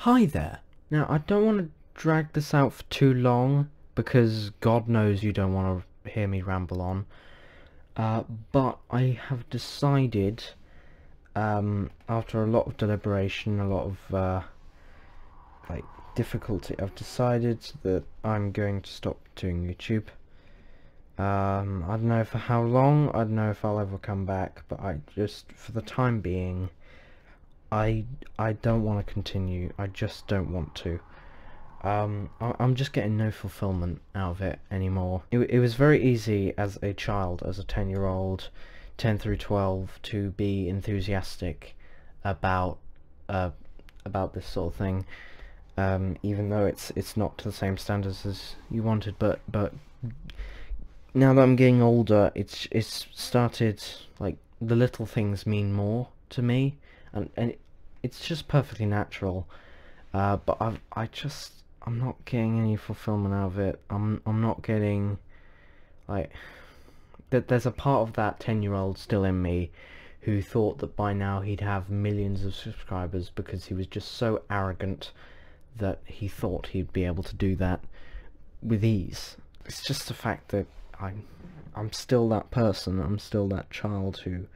Hi there. Now, I don't want to drag this out for too long because God knows you don't want to hear me ramble on. But I have decided, after a lot of deliberation, a lot of like difficulty, I've decided that I'm going to stop doing YouTube. I don't know for how long. I don't know if I'll ever come back, but I just, for the time being, I I don't want to continue. I just don't want to. I'm just getting no fulfillment out of it anymore. It was very easy as a child, as a 10-year-old, 10 through 12, to be enthusiastic about uh, about this sort of thing, even though it's not to the same standards as you wanted. But now that I'm getting older, it's started, like, the little things mean more to me, and it's just perfectly natural. But I'm not getting any fulfillment out of it. I'm not getting, like, that there's a part of that 10-year-old still in me who thought that by now he'd have millions of subscribers because he was just so arrogant that he thought he'd be able to do that with ease. It's just the fact that I'm still that person. I'm still that child who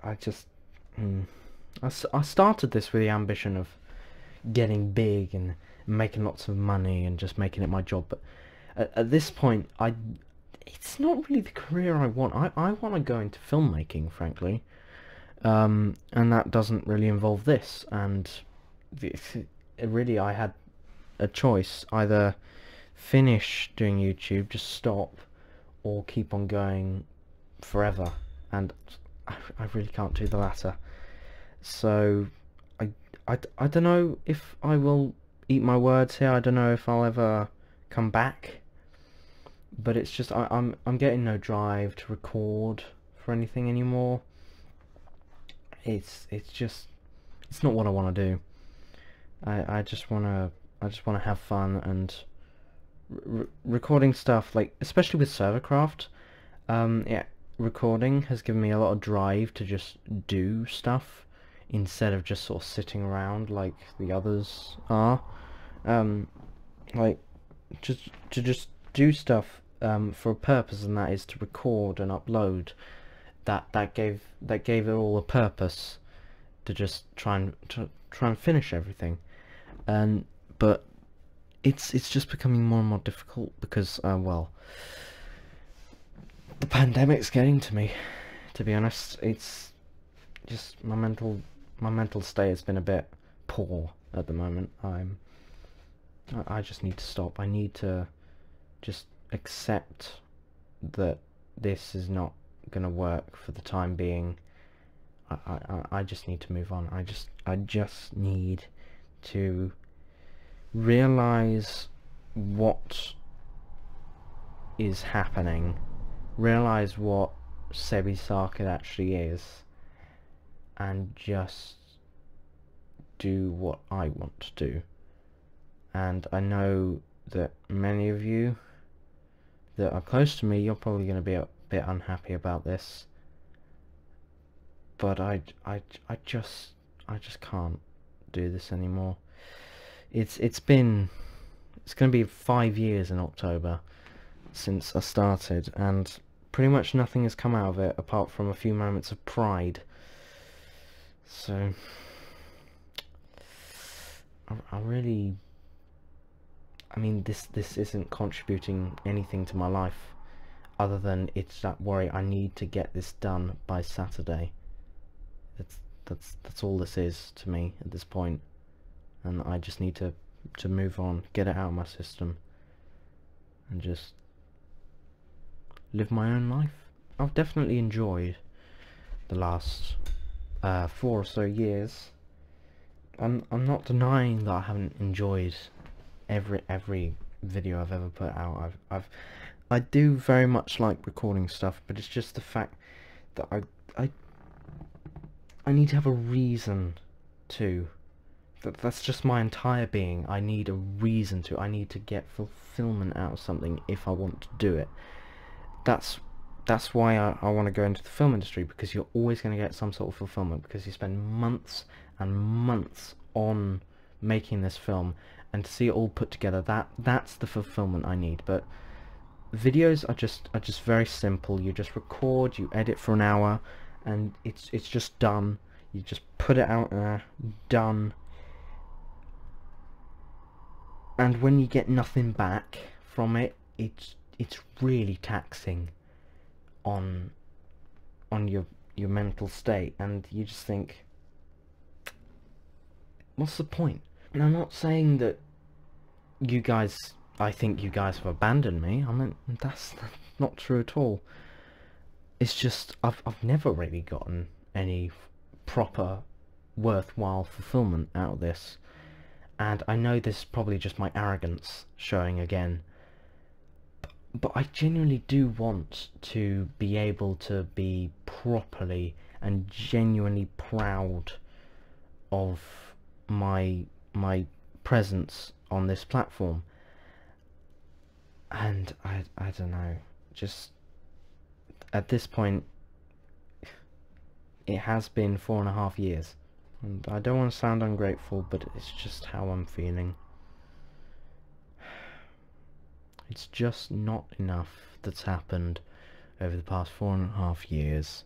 I just I started this with the ambition of getting big and making lots of money and just making it my job, but at this point it's not really the career I want. I want to go into filmmaking, frankly, and that doesn't really involve this, and really I had a choice: either finish doing YouTube, just stop, or keep on going forever, and I really can't do the latter. So I don't know if I will eat my words here. I don't know if I'll ever come back, but it's just I'm getting no drive to record for anything anymore. It's just, it's not what I want to do. I just wanna have fun, and recording stuff, like, especially with Servercraft. Yeah, recording has given me a lot of drive to just do stuff instead of just sort of sitting around like the others are. Um, like, just do stuff for a purpose, and that is to record and upload. That gave it all a purpose, to just try and finish everything. And but it's just becoming more and more difficult because well, the pandemic's getting to me. To be honest, it's just my mental state has been a bit poor at the moment. I just need to stop. I need to just accept that this is not gonna work for the time being. I just need to move on. I just need to realize what is happening, realize what Sebi Sarkis actually is, and just do what I want to do. And I know that many of you that are close to me, you're probably going to be a bit unhappy about this, but I just can't do this anymore. It's going to be 5 years in October since I started, and pretty much nothing has come out of it apart from a few moments of pride. So I really, I mean, this isn't contributing anything to my life other than it's that worry. I need to get this done by Saturday. That's all this is to me at this point, and I just need to move on, get it out of my system, and just live my own life. I've definitely enjoyed the last 4 or so years. I'm not denying that I haven't enjoyed every video I've ever put out. I do very much like recording stuff, but it's just the fact that I need to have a reason to. That's just my entire being. I need a reason to. I need to get fulfillment out of something if I want to do it. That's why I want to go into the film industry, because you're always going to get some sort of fulfillment, because you spend months and months on making this film and to see it all put together, that's the fulfillment I need. But videos are just very simple. You just record, you edit for an hour, and it's just done. You just put it out there, done. And when you get nothing back from it, it's really taxing on your mental state, and you just think, what's the point? And I'm not saying that I think you guys have abandoned me. I mean, that's not true at all. It's just I've never really gotten any proper worthwhile fulfillment out of this. And I know this is probably just my arrogance showing again, but I genuinely do want to be able to be properly and genuinely proud of my presence on this platform. And I don't know, just at this point it has been 4.5 years, and I don't want to sound ungrateful, but it's just how I'm feeling. It's just not enough that's happened over the past 4.5 years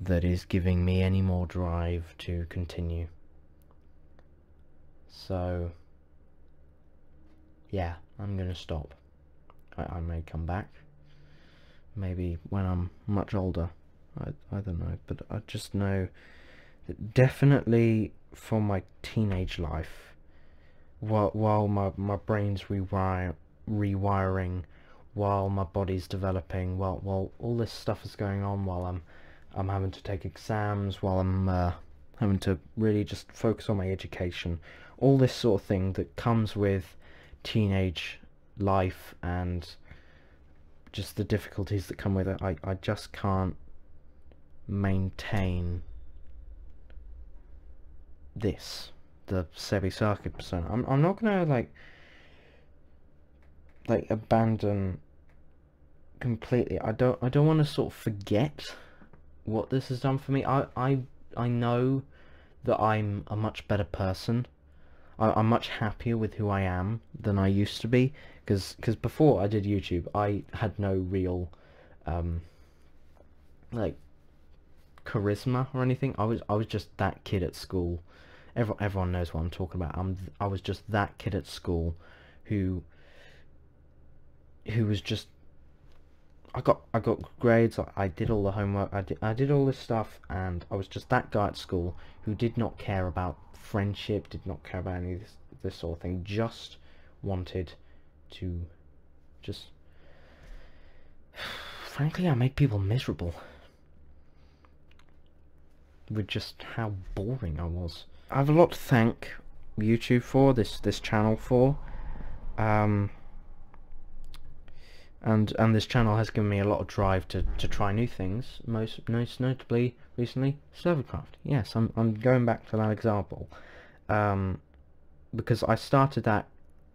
that is giving me any more drive to continue. So yeah, I'm gonna stop. I may come back, maybe when I'm much older. I don't know, but I just know that definitely for my teenage life, while my brain's rewiring, while my body's developing, while all this stuff is going on, while I'm having to take exams, while I'm having to really just focus on my education, all this sort of thing that comes with teenage life and just the difficulties that come with it, I just can't maintain this, the Sebi Saki persona. I'm not gonna like abandon completely. I don't want to sort of forget what this has done for me. I know that I'm a much better person. I'm much happier with who I am than I used to be, because before I did YouTube, I had no real like charisma or anything. I was just that kid at school. Everyone knows what I'm talking about. I was just that kid at school who was just, I got grades, I did all the homework, I did all this stuff, and I was just that guy at school who did not care about friendship, did not care about any of this sort of thing, just wanted to just frankly, I made people miserable with just how boring I was. I have a lot to thank YouTube for, this channel for, and this channel has given me a lot of drive to try new things, most notably recently Servercraft. Yes, I'm going back to that example, because I started that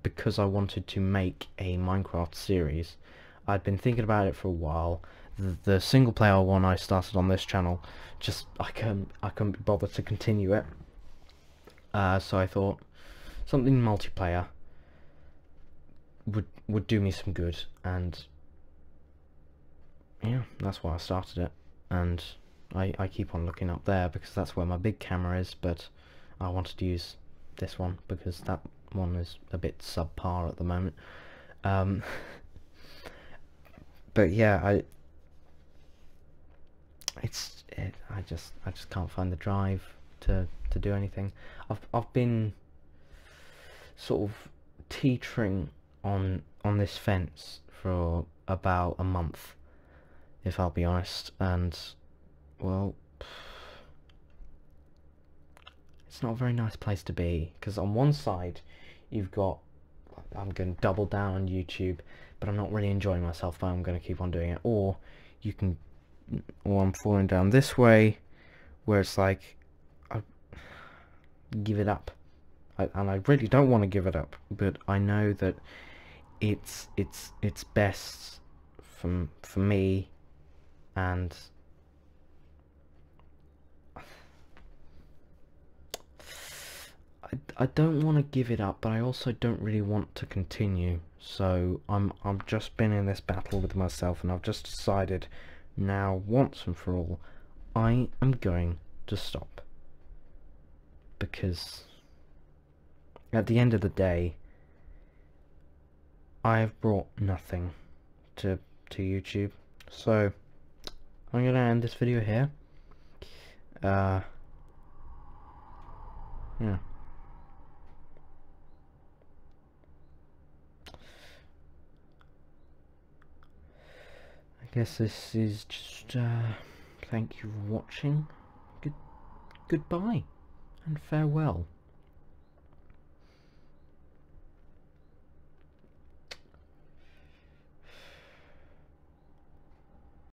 because I wanted to make a Minecraft series. I'd been thinking about it for a while. The single player one I started on this channel, just I couldn't be bothered to continue it, so I thought something multiplayer would do me some good, and yeah, that's why I started it. And I keep on looking up there because that's where my big camera is, but I wanted to use this one because that one is a bit subpar at the moment. But yeah, I just can't find the drive to do anything. I've been sort of teetering on this fence for about a month, if I'll be honest, and well, it's not a very nice place to be, because on one side you've got, I'm going to double down on YouTube, but I'm not really enjoying myself, but I'm going to keep on doing it, or I'm falling down this way where it's like I give it up, and I really don't want to give it up, but I know that it's best for me, and I don't want to give it up, but I also don't really want to continue. So I've just been in this battle with myself, and I've just decided now, once and for all, I am going to stop. Because at the end of the day, I have brought nothing to YouTube. So I'm gonna end this video here. Yeah. I guess this is just, thank you for watching. Goodbye and farewell.